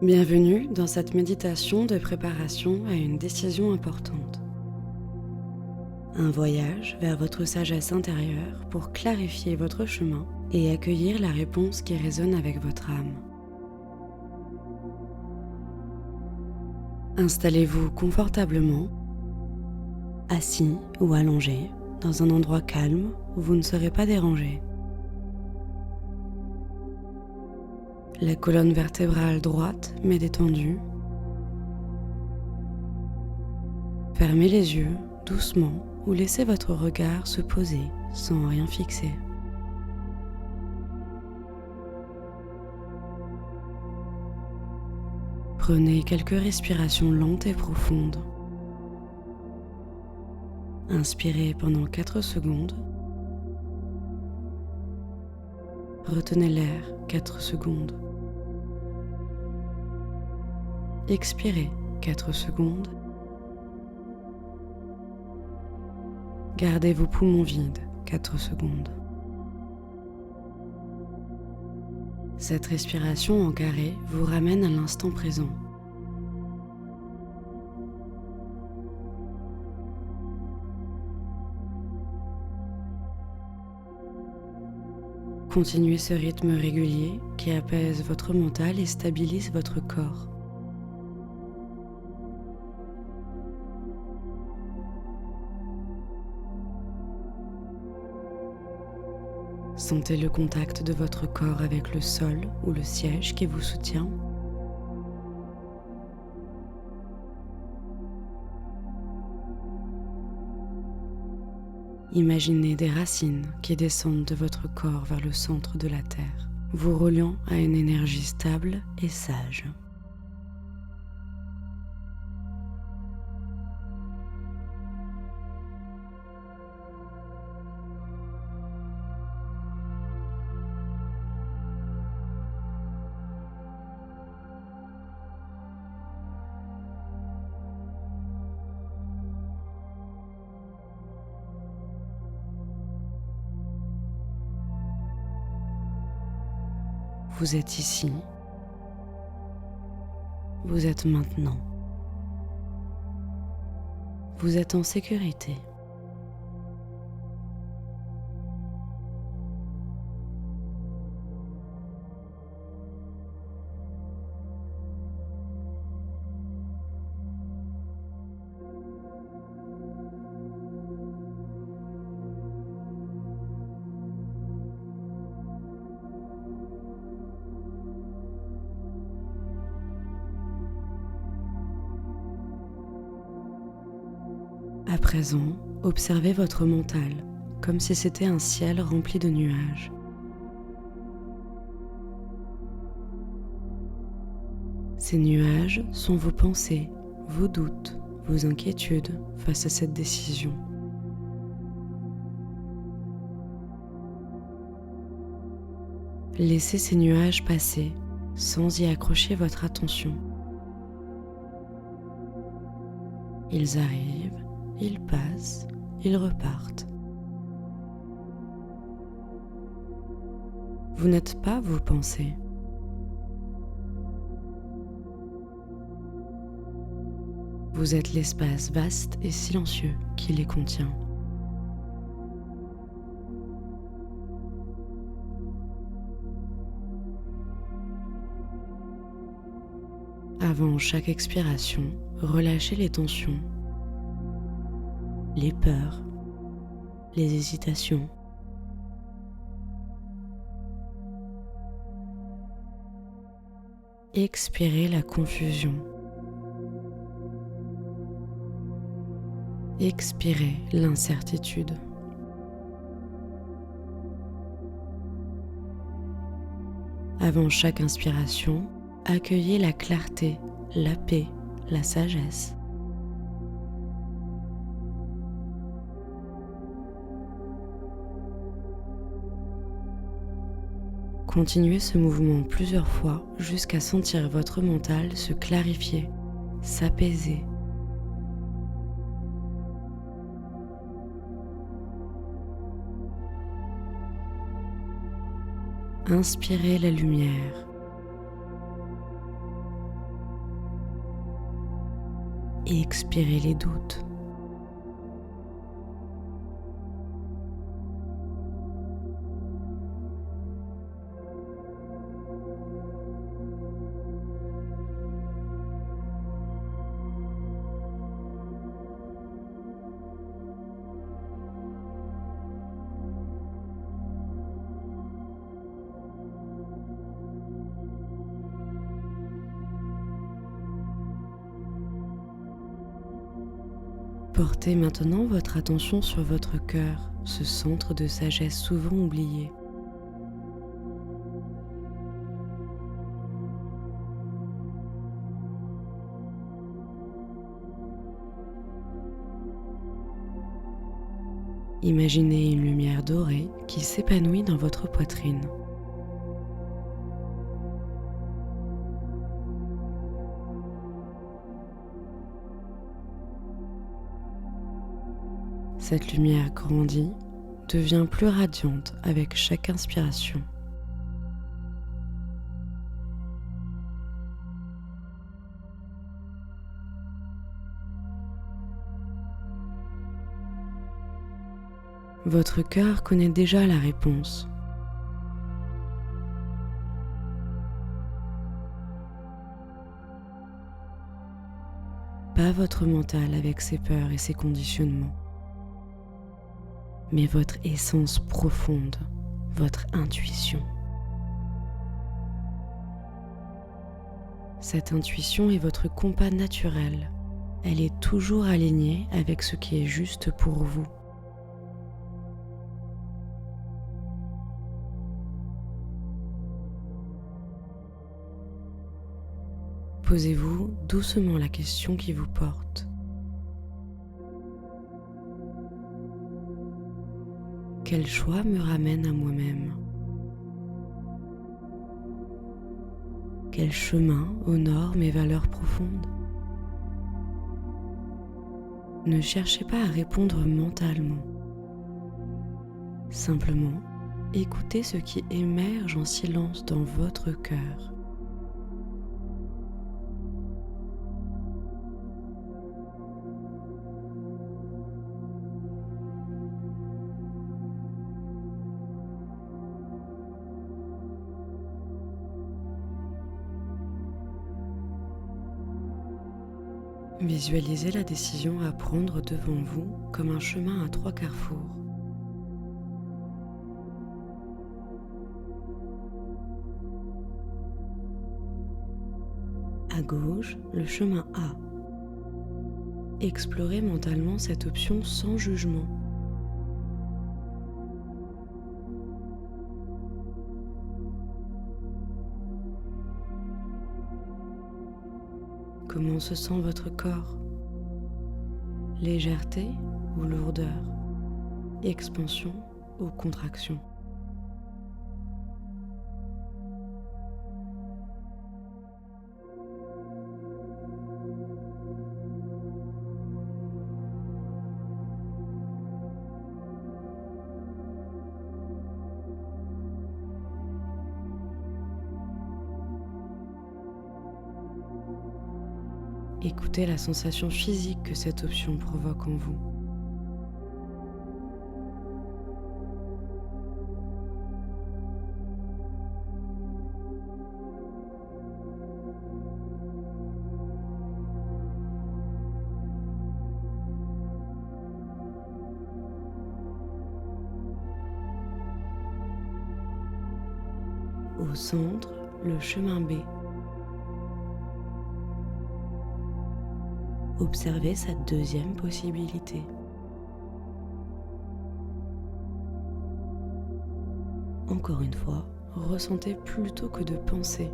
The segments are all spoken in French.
Bienvenue dans cette méditation de préparation à une décision importante. Un voyage vers votre sagesse intérieure pour clarifier votre chemin et accueillir la réponse qui résonne avec votre âme. Installez-vous confortablement, assis ou allongé, dans un endroit calme où vous ne serez pas dérangé. La colonne vertébrale droite mais détendue. Fermez les yeux doucement ou laissez votre regard se poser sans rien fixer. Prenez quelques respirations lentes et profondes. Inspirez pendant 4 secondes. Retenez l'air 4 secondes. Expirez 4 secondes. Gardez vos poumons vides 4 secondes. Cette respiration en carré vous ramène à l'instant présent. Continuez ce rythme régulier qui apaise votre mental et stabilise votre corps. Sentez le contact de votre corps avec le sol ou le siège qui vous soutient. Imaginez des racines qui descendent de votre corps vers le centre de la Terre, vous reliant à une énergie stable et sage. Vous êtes ici, vous êtes maintenant, vous êtes en sécurité. À présent, observez votre mental comme si c'était un ciel rempli de nuages. Ces nuages sont vos pensées, vos doutes, vos inquiétudes face à cette décision. Laissez ces nuages passer sans y accrocher votre attention. Ils arrivent, ils passent, ils repartent. Vous n'êtes pas vos pensées. Vous êtes l'espace vaste et silencieux qui les contient. Avant chaque expiration, relâchez les tensions, les peurs, les hésitations. Expirez la confusion. Expirez l'incertitude. Avant chaque inspiration, accueillez la clarté, la paix, la sagesse. Continuez ce mouvement plusieurs fois jusqu'à sentir votre mental se clarifier, s'apaiser. Inspirez la lumière. et expirez les doutes. Portez maintenant votre attention sur votre cœur, ce centre de sagesse souvent oublié. Imaginez une lumière dorée qui s'épanouit dans votre poitrine. Cette lumière grandit, devient plus radiante avec chaque inspiration. Votre cœur connaît déjà la réponse. Pas votre mental avec ses peurs et ses conditionnements, mais votre essence profonde, votre intuition. Cette intuition est votre compas naturel. Elle est toujours alignée avec ce qui est juste pour vous. Posez-vous doucement la question qui vous porte. Quel choix me ramène à moi-même? Quel chemin honore mes valeurs profondes? Ne cherchez pas à répondre mentalement. Simplement, écoutez ce qui émerge en silence dans votre cœur. Visualisez la décision à prendre devant vous comme un chemin à 3 carrefours. À gauche, le chemin A. Explorez mentalement cette option sans jugement. Comment se sent votre corps? Légèreté ou lourdeur? Expansion ou contraction? Écoutez la sensation physique que cette option provoque en vous. Au centre, le chemin B. Observez cette deuxième possibilité. Encore une fois, ressentez plutôt que de penser.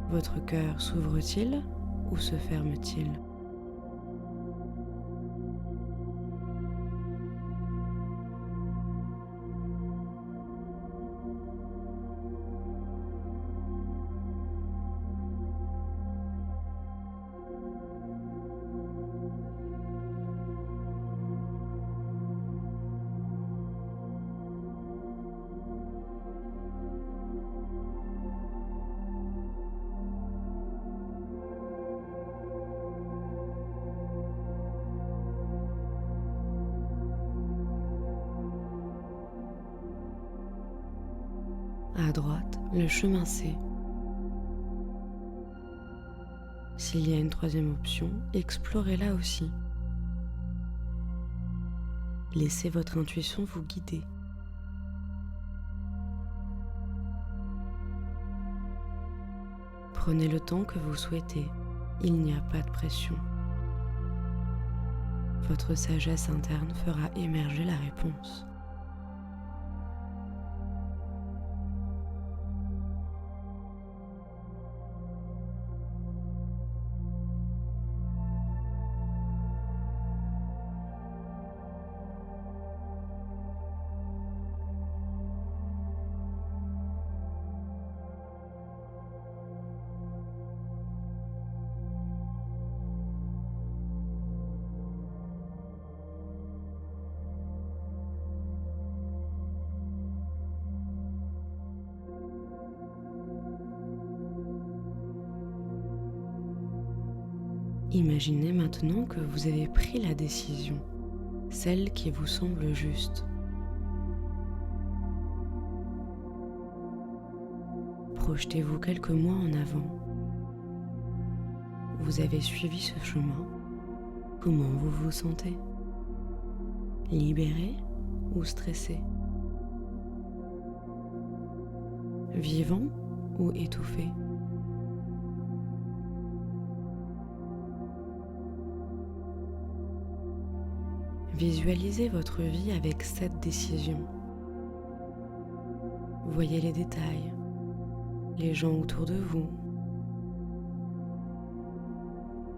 Votre cœur s'ouvre-t-il ou se ferme-t-il? À droite, le chemin C. S'il y a une troisième option, explorez-la aussi. Laissez votre intuition vous guider. Prenez le temps que vous souhaitez, il n'y a pas de pression. Votre sagesse interne fera émerger la réponse. Imaginez maintenant que vous avez pris la décision, celle qui vous semble juste. Projetez-vous quelques mois en avant. Vous avez suivi ce chemin. Comment vous vous sentez? Libéré ou stressé? Vivant ou étouffé? Visualisez votre vie avec cette décision. Voyez les détails, les gens autour de vous,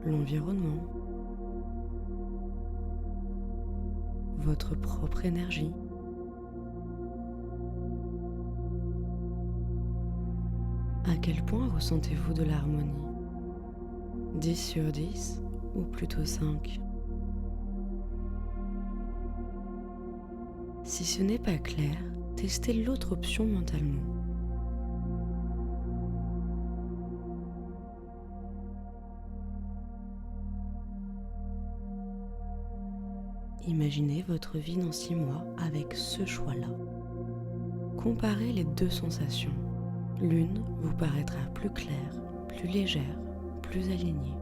l'environnement, votre propre énergie. À quel point ressentez-vous de l'harmonie? 10 sur 10 ou plutôt 5? Si ce n'est pas clair, testez l'autre option mentalement. Imaginez votre vie dans 6 mois avec ce choix-là. Comparez les deux sensations. L'une vous paraîtra plus claire, plus légère, plus alignée.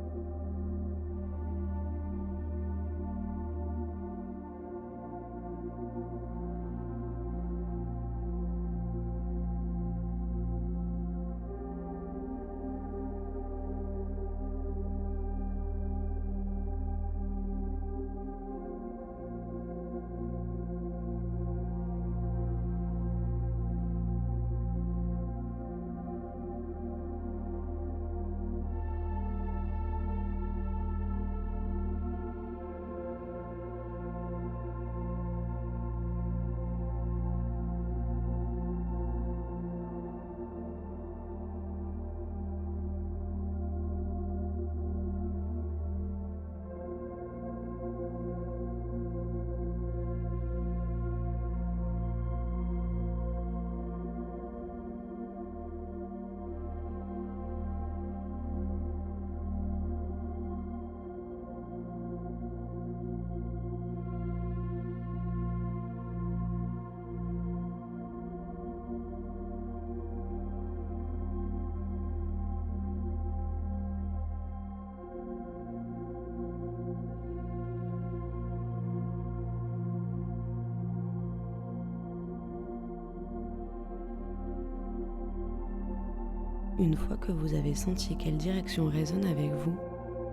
Une fois que vous avez senti quelle direction résonne avec vous,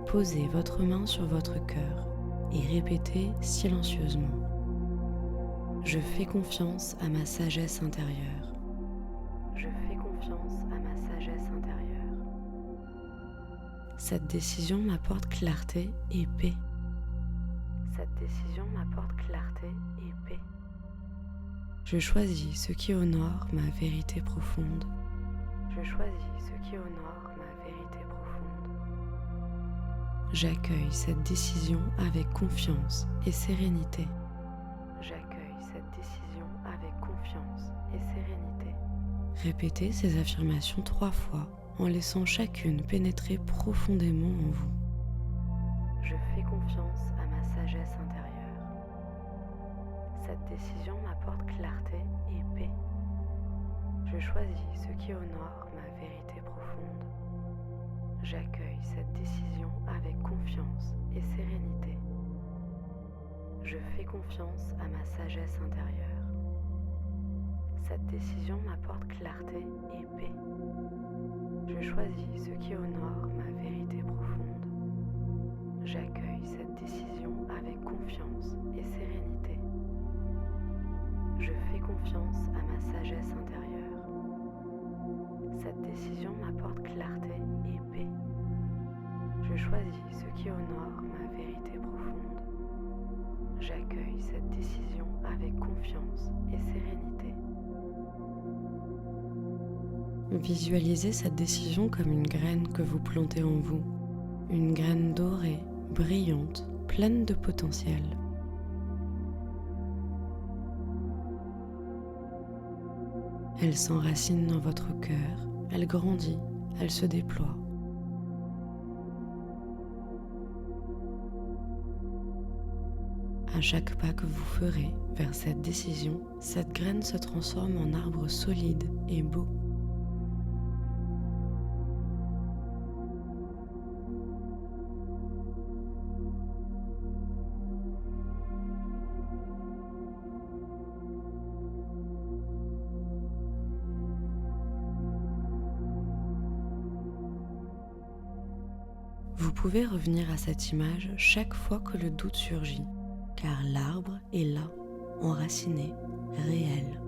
posez votre main sur votre cœur et répétez silencieusement. Je fais confiance à ma sagesse intérieure. Je fais confiance à ma sagesse intérieure. Cette décision m'apporte clarté et paix. Cette décision m'apporte clarté et paix. Je choisis ce qui honore ma vérité profonde. Je choisis ce qui honore ma vérité profonde. J'accueille cette décision avec confiance et sérénité. J'accueille cette décision avec confiance et sérénité. Répétez ces affirmations 3 fois en laissant chacune pénétrer profondément en vous. Je fais confiance à ma sagesse intérieure. Cette décision m'apporte clarté et paix. Je choisis ce qui honore ma vérité profonde. J'accueille cette décision avec confiance et sérénité. Je fais confiance à ma sagesse intérieure. Cette décision m'apporte clarté et paix. Je choisis ce qui honore ma vérité profonde. J'accueille cette décision avec confiance et sérénité. Je fais confiance à ma sagesse intérieure. Cette décision m'apporte clarté et paix. Je choisis ce qui honore ma vérité profonde. J'accueille cette décision avec confiance et sérénité. Visualisez cette décision comme une graine que vous plantez en vous, une graine dorée, brillante, pleine de potentiel. Elle s'enracine dans votre cœur, elle grandit, elle se déploie. À chaque pas que vous ferez vers cette décision, cette graine se transforme en arbre solide et beau. Vous pouvez revenir à cette image chaque fois que le doute surgit, car l'arbre est là, enraciné, réel.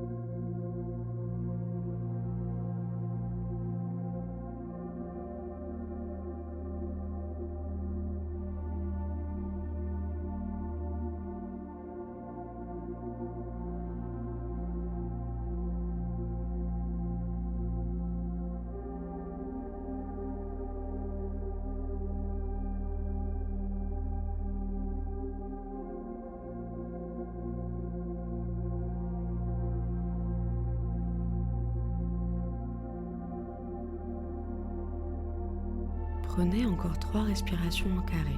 Prenez encore 3 respirations en carré.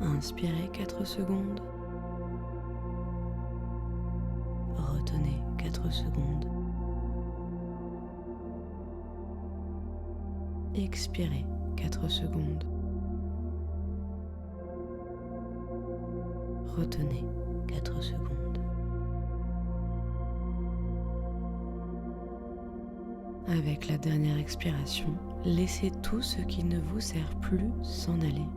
Inspirez 4 secondes. Retenez 4 secondes. Expirez 4 secondes. Retenez 4 secondes. Avec la dernière expiration, laissez tout ce qui ne vous sert plus s'en aller.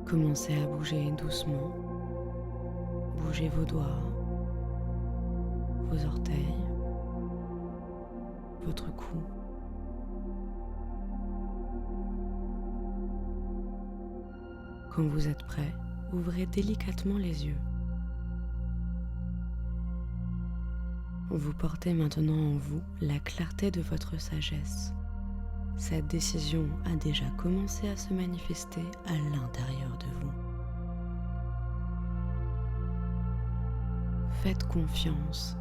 Commencez à bouger doucement. Bougez vos doigts, vos orteils, votre cou. Quand vous êtes prêt, ouvrez délicatement les yeux. Vous portez maintenant en vous la clarté de votre sagesse. Cette décision a déjà commencé à se manifester à l'intérieur de vous. Faites confiance.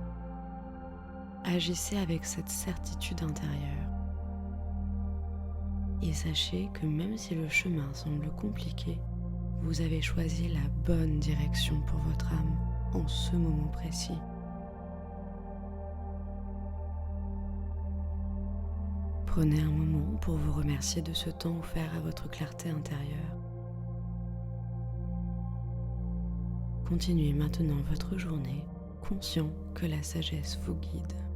Agissez avec cette certitude intérieure. Et sachez que même si le chemin semble compliqué, vous avez choisi la bonne direction pour votre âme en ce moment précis. Prenez un moment pour vous remercier de ce temps offert à votre clarté intérieure. Continuez maintenant votre journée, conscient que la sagesse vous guide.